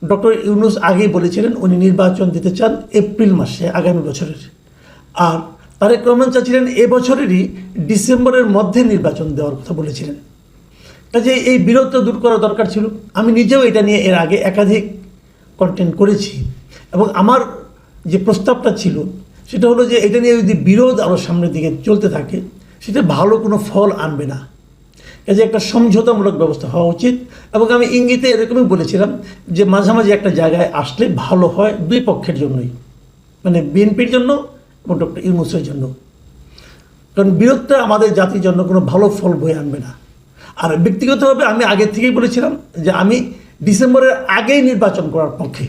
Doctor Yunus আগেই বলেছিলেন উনি নির্বাচন দিতে চান এপ্রিল মাসে আগামী বছরের, আর তারেক রহমান চাচ্ছিলেন এবছরেরই ডিসেম্বরের মধ্যে নির্বাচন দেওয়ার কথা বলেছিলেন। কাজে এই বিরোধটা দূর করা দরকার ছিল। আমি নিজেও এটা নিয়ে এর আগে একাধিক কন্টেন্ট করেছি এবং আমার যে প্রস্তাবটা ছিল সেটা হলো যে এটা নিয়ে যদি বিরোধ আরও সামনের দিকে চলতে থাকে সেটা ভালো কোনো ফল আনবে না। কাজে একটা সমঝোতামূলক ব্যবস্থা হওয়া উচিত এবং আমি ইঙ্গিতে এরকমই বলেছিলাম যে মাঝামাঝি একটা জায়গায় আসলে ভালো হয় দুই পক্ষের জন্যই, মানে বিএনপির জন্য এবং ডক্টর ইউনূসের জন্য। কারণ বিরোধটা আমাদের জাতির জন্য কোনো ভালো ফল বয়ে আনবে না। আর ব্যক্তিগতভাবে আমি আগে থেকেই বলেছিলাম যে আমি ডিসেম্বরের আগেই নির্বাচন করার পক্ষে,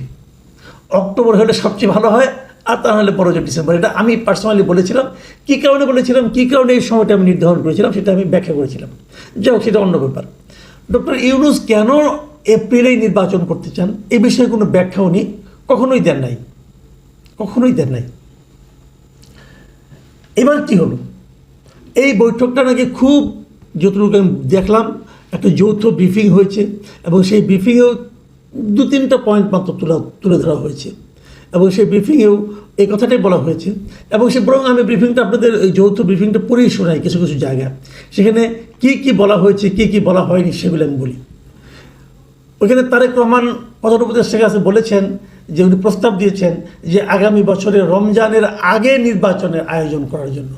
অক্টোবর হলে সবচেয়ে ভালো হয় আর তা নাহলে বড় যে ডিসেম্বর। এটা আমি পার্সোনালি বলেছিলাম। কী কারণে বলেছিলাম, কী কারণে এই সময়টা আমি নির্ধারণ করেছিলাম সেটা আমি ব্যাখ্যা করেছিলাম। যাই হোক, সেটা অন্য ব্যাপার। ডক্টর ইউনূস কেন এপ্রিলেই নির্বাচন করতে চান এ বিষয়ে কোনো ব্যাখ্যা উনি কখনোই দেন নাই, কখনোই দেন নাই। এবার কী হলো, এই বৈঠকটা নাকি খুব, যতটুকু আমি দেখলাম, একটা যৌথ ব্রিফিং হয়েছে এবং সেই ব্রিফিংয়েও 2-3টা পয়েন্ট মাত্র তুলে ধরা হয়েছে এবং সেই ব্রিফিংয়েও এই কথাটাই বলা হয়েছে এবং সে বরং আমি ব্রিফিংটা আপনাদের এই যৌথ ব্রিফিংটা পড়েই শোনাই কিছু কিছু জায়গায়। সেখানে কি কি বলা হয়েছে, কি কি বলা হয়নি সেগুলো আমি বলি। ওইখানে তারেক রহমান প্রধান উপদেষ্টার কাছে বলেছেন যে উনি প্রস্তাব দিয়েছেন যে আগামী বছরের রমজানের আগে নির্বাচনের আয়োজন করার জন্য।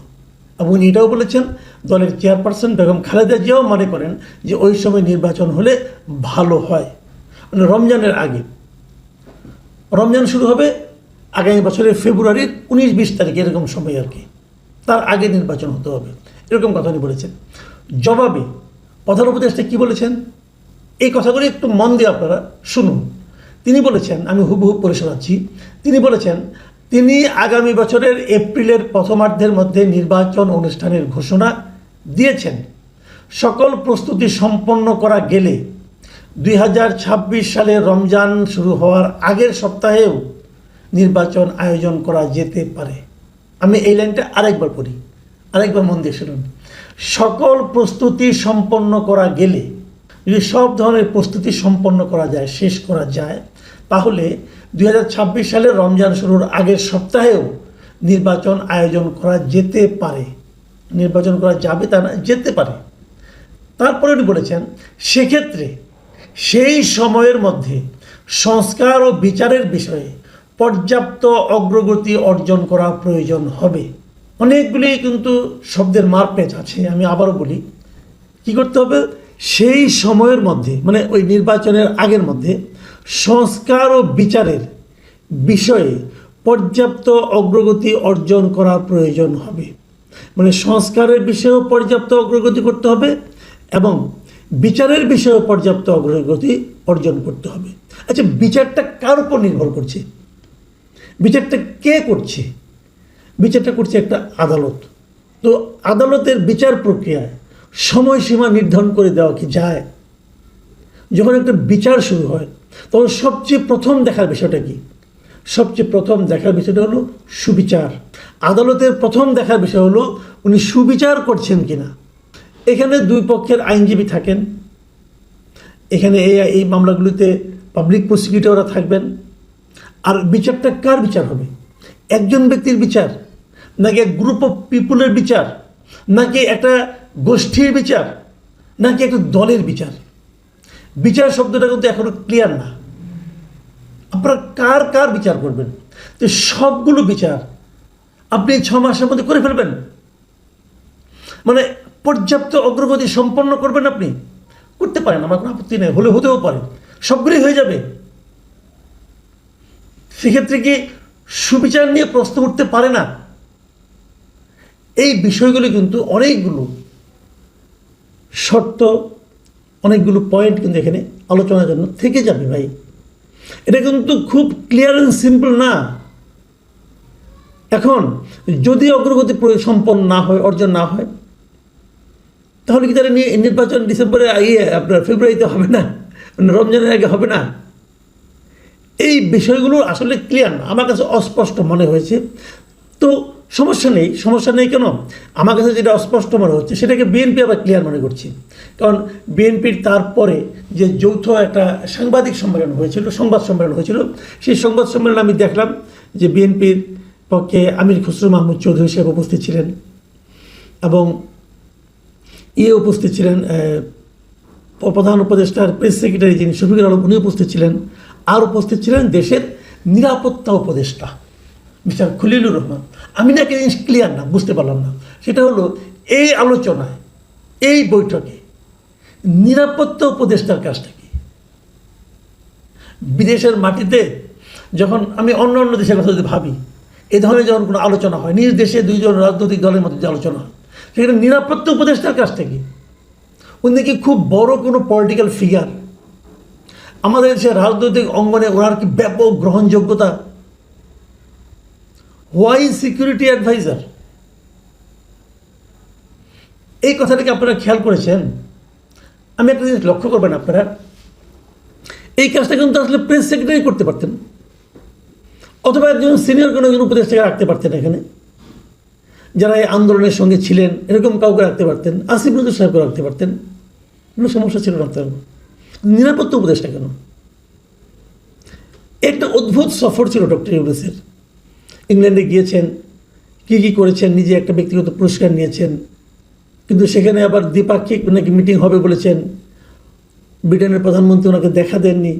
এবং উনি এটাও বলেছেন দলের চেয়ারপারসন বেগম খালেদা জিয়াও মনে করেন যে ওই সময় নির্বাচন হলে ভালো হয়, মানে রমজানের আগে। রমজান শুরু হবে আগামী বছরের ফেব্রুয়ারির 19-20 তারিখ, এরকম সময় আর কি, তার আগে নির্বাচন হতে হবে, এরকম কথা উনি বলেছেন। জবাবে প্রধান উপদেষ্টা কী বলেছেন এই কথাগুলি একটু মন দিয়ে আপনারা শুনুন। তিনি বলেছেন, আমি হুবহু পড়ে শোনাচ্ছি, তিনি বলেছেন তিনি আগামী বছরের এপ্রিলের প্রথমার্ধের মধ্যে নির্বাচন অনুষ্ঠানের ঘোষণা দিয়েছেন। সকল প্রস্তুতি সম্পন্ন করা গেলে 2026 সালে রমজান শুরু হওয়ার আগের সপ্তাহেও নির্বাচন আয়োজন করা যেতে পারে। আমি এই লাইনটা আরেকবার পড়ি, আরেকবার মন দিয়ে শুনুন। সকল প্রস্তুতি সম্পন্ন করা গেলে, যদি সব ধরনের প্রস্তুতি সম্পন্ন করা যায়, শেষ করা যায়, তাহলে 2026 সালে রমজান শুরুর আগের সপ্তাহেও নির্বাচন আয়োজন করা যেতে পারে। নির্বাচন করা যাবে তা না, যেতে পারে। তারপরে উনি বলেছেন সেক্ষেত্রে সেই সময়ের মধ্যে সংস্কার ও বিচারের বিষয়ে পর্যাপ্ত অগ্রগতি অর্জন করা প্রয়োজন হবে। অনেকগুলি কিন্তু শব্দের মারপেচ আছে, আমি আবারও বলি। কি করতে হবে, সেই সময়ের মধ্যে, মানে ওই নির্বাচনের আগের মধ্যে সংস্কার ও বিচারের বিষয়ে পর্যাপ্ত অগ্রগতি অর্জন করা প্রয়োজন হবে। মানে সংস্কারের বিষয়েও পর্যাপ্ত অগ্রগতি করতে হবে এবং বিচারের বিষয়েও পর্যাপ্ত অগ্রগতি অর্জন করতে হবে। আচ্ছা, বিচারটা কার উপর নির্ভর করছে? বিচারটা কে করছে? বিচারটা করছে একটা আদালত। তো আদালতের বিচার প্রক্রিয়ায় সময়সীমা নির্ধারণ করে দেওয়া কি যায়? যখন একটা বিচার শুরু হয় তখন সবচেয়ে প্রথম দেখার বিষয়টা কি? সবচেয়ে প্রথম দেখার বিষয়টা হলো সুবিচার। আদালতের প্রথম দেখার বিষয় হলো উনি সুবিচার করছেন কিনা। এখানে দুই পক্ষের আইনজীবী থাকেন, এখানে এই মামলাগুলিতে পাবলিক প্রসিকিউটররা থাকবেন। আর বিচারটা কার বিচার হবে? একজন ব্যক্তির বিচার, নাকি এক গ্রুপ অফ পিপুলের বিচার, নাকি একটা গোষ্ঠীর বিচার, নাকি একটা দলের বিচার? বিচার শব্দটা কিন্তু এখনো ক্লিয়ার না। আপনারা কার কার বিচার করবেন? তো সবগুলো বিচার আপনি 6 মাসের মধ্যে করে ফেলবেন, মানে পর্যাপ্ত অগ্রগতি সম্পন্ন করবেন আপনি? করতে পারেন, আমার কোনো আপত্তি নেই, হলে হতেও পারে, সবগুলোই হয়ে যাবে। সেক্ষেত্রে কি সুবিচার নিয়ে প্রশ্ন উঠতে পারে না? এই বিষয়গুলো কিন্তু অনেকগুলো শর্ত, অনেকগুলো পয়েন্ট কিন্তু এখানে আলোচনার জন্য থেকে যাবে ভাই। এটা কিন্তু খুব ক্লিয়ার অ্যান্ড সিম্পল না। এখন যদি অগ্রগতি সম্পন্ন না হয়, অর্জন না হয়, তাহলে কি তারা নির্বাচন ডিসেম্বরে আপনার ফেব্রুয়ারিতে হবে না, রমজানের আগে হবে না? এই বিষয়গুলো আসলে ক্লিয়ার না, আমার কাছে অস্পষ্ট মনে হয়েছে। তো সমস্যা নেই কেন? আমার কাছে যেটা অস্পষ্ট মনে হচ্ছে সেটাকে বিএনপি আবার ক্লিয়ার মনে করছি। কারণ বিএনপির তারপরে যে যৌথ একটা সাংবাদিক সম্মেলন হয়েছিল, সংবাদ সম্মেলন হয়েছিল, সেই সংবাদ সম্মেলনে আমি দেখলাম যে বিএনপির পক্ষে আমির খসরু মাহমুদ চৌধুরী সাহেব উপস্থিত ছিলেন এবং উপস্থিত ছিলেন প্রধান উপদেষ্টার প্রেস সেক্রেটারি যিনি শফিকুল আলম, উনি উপস্থিত ছিলেন। আর উপস্থিত ছিলেন দেশের নিরাপত্তা উপদেষ্টা মিস্টার খলিলুর রহমান। আমি না একটা জিনিস ক্লিয়ার না, বুঝতে পারলাম না। সেটা হলো এই আলোচনায়, এই বৈঠকে নিরাপত্তা উপদেষ্টার কাজটা কি? বিদেশের মাটিতে যখন আমি অন্য অন্য দেশের কথা যদি ভাবি, এই ধরনের যখন কোনো আলোচনা হয়, নিজ দেশে দুইজন রাজনৈতিক দলের মধ্যে যে আলোচনা হয়, সেখানে নিরাপত্তা উপদেষ্টার কাজটা কি? উনি কি খুব বড় কোনো পলিটিক্যাল ফিগার? আমাদের দেশের রাজনৈতিক অঙ্গনে ওনার কি ব্যাপক গ্রহণযোগ্যতা? Why security adviser? এই কথাটাকে আপনারা খেয়াল করেছেন? আমি একটা জিনিস লক্ষ্য করবেন, আপনারা এই কাজটা কিন্তু আসলে প্রেস সেক্রেটারি করতে পারতেন, অথবা একজন সিনিয়র কোনো একজন উপদেষ্টাকে রাখতে পারতেন এখানে, যারা এই আন্দোলনের সঙ্গে ছিলেন, এরকম কাউকে রাখতে পারতেন, আসিফ নজরুল সাহেবকে রাখতে পারতেন, কোনো সমস্যা ছিল না। তার নিরাপত্তা উপদেষ্টা কেন? একটা অদ্ভুত সফর ছিল ডক্টর ইউনূসের। ইংল্যান্ডে গিয়েছেন, কী করেছেন, নিজে একটা ব্যক্তিগত পুরস্কার নিয়েছেন, কিন্তু সেখানে আবার দ্বিপাক্ষিক নাকি মিটিং হবে বলেছেন। ব্রিটেনের প্রধানমন্ত্রী ওনাকে দেখা দেননি,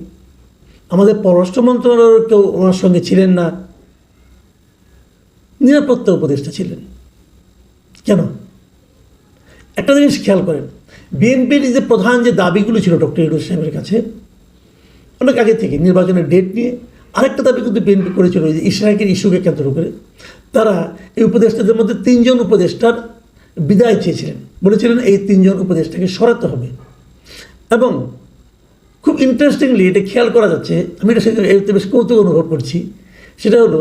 আমাদের পররাষ্ট্র মন্ত্রণালয়ের কেউ ওনার সঙ্গে ছিলেন না, নিরাপত্তা উপদেষ্টা ছিলেন কেন? একটা জিনিস খেয়াল করেন, বিএনপির যে প্রধান যে দাবিগুলো ছিল ডক্টর ইউনূস সাহেবের কাছে অনেক আগে থেকে, নির্বাচনের ডেট নিয়ে আরেকটা দাবি কিন্তু বিএনপি করেছিল, যে ইশরাকের ইস্যুকে কেন্দ্র করে তারা এই উপদেষ্টাদের মধ্যে 3 জন উপদেষ্টার বিদায় চেয়েছিলেন, বলেছিলেন এই 3 জন উপদেষ্টাকে সরাতে হবে। এবং খুব ইন্টারেস্টিংলি এটা খেয়াল করা যাচ্ছে, আমি এটা বেশ কৌতুক অনুভব করছি, সেটা হলো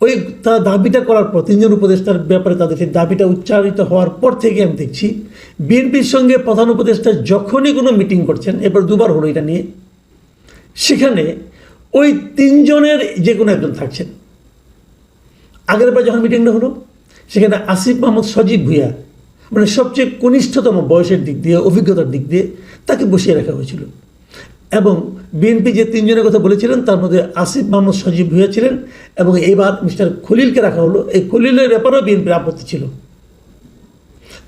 ওই তার দাবিটা করার পর 3 জন উপদেষ্টার ব্যাপারে তাদের সেই দাবিটা উচ্চারিত হওয়ার পর থেকে আমি দেখছি বিএনপির সঙ্গে প্রধান উপদেষ্টা যখনই কোনো মিটিং করছেন, এবার 2বার হলো এটা নিয়ে, সেখানে ওই 3 জনের যে কোনো একজন থাকছেন। আগের বার যখন মিটিংটা হলো সেখানে আসিফ মাহমুদ সজীব ভুঁইয়া, মানে সবচেয়ে কনিষ্ঠতম বয়সের দিক দিয়ে, অভিজ্ঞতার দিক দিয়ে তাকে বসিয়ে রাখা হয়েছিল। এবং বিএনপি যে 3 জনের কথা বলেছিলেন তার মধ্যে আসিফ মাহমুদ সজীব ভুঁইয়া ছিলেন, এবং এইবার মিস্টার খলিলকে রাখা হলো। এই খলিলের ব্যাপারেও বিএনপির আপত্তি ছিল।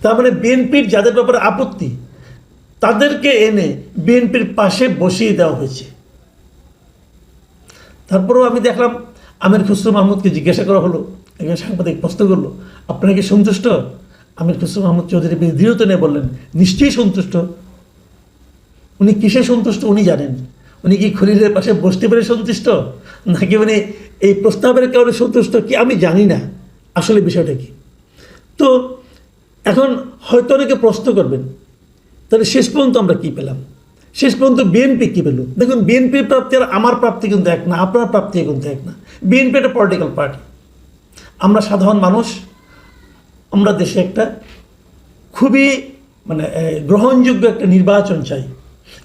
তার মানে বিএনপির যাদের ব্যাপারে আপত্তি তাদেরকে এনে বিএনপির পাশে বসিয়ে দেওয়া হয়েছে। তারপরেও আমি দেখলাম আমির খসরু মাহমুদকে জিজ্ঞাসা করা হলো, একজন সাংবাদিক প্রশ্ন করলো, আপনারা কি সন্তুষ্ট? আমির খসরু মাহমুদ চৌধুরী দৃঢ়তা নিয়ে বললেন, নিশ্চয়ই সন্তুষ্ট। উনি কিসে সন্তুষ্ট উনি জানেন। উনি কি খলিলের পাশে বসতে পেরে সন্তুষ্ট, নাকি উনি এই প্রস্তাবের কারণে সন্তুষ্ট, কি আমি জানি না আসলে বিষয়টা কি। তো এখন হয়তো অনেকে প্রশ্ন করবেন, তাহলে শেষ পর্যন্ত আমরা কী পেলাম? শেষ পর্যন্ত বিএনপি কী পেল? দেখুন, বিএনপির প্রাপ্তি আর আমার প্রাপ্তি কিন্তু এক না, আপনার প্রাপ্তি কিন্তু এক না। বিএনপি একটা পলিটিক্যাল পার্টি, আমরা সাধারণ মানুষ, আমরা দেশে একটা খুবই গ্রহণযোগ্য একটা নির্বাচন চাই,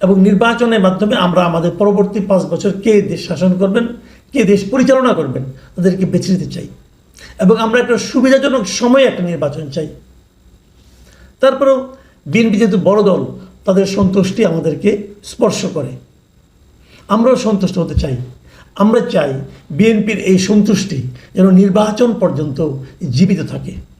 এবং নির্বাচনের মাধ্যমে আমরা আমাদের পরবর্তী 5 বছর কে দেশ শাসন করবেন, কে দেশ পরিচালনা করবেন, তাদেরকে বেছে নিতে চাই, এবং আমরা একটা সুবিধাজনক সময়ে একটা নির্বাচন চাই। তারপরেও বিএনপি যেহেতু বড় দল, তাদের সন্তুষ্টি আমাদেরকে স্পর্শ করে, আমরাও সন্তুষ্ট হতে চাই। আমরা চাই বিএনপির এই সন্তুষ্টি যেন নির্বাচন পর্যন্ত জীবিত থাকে।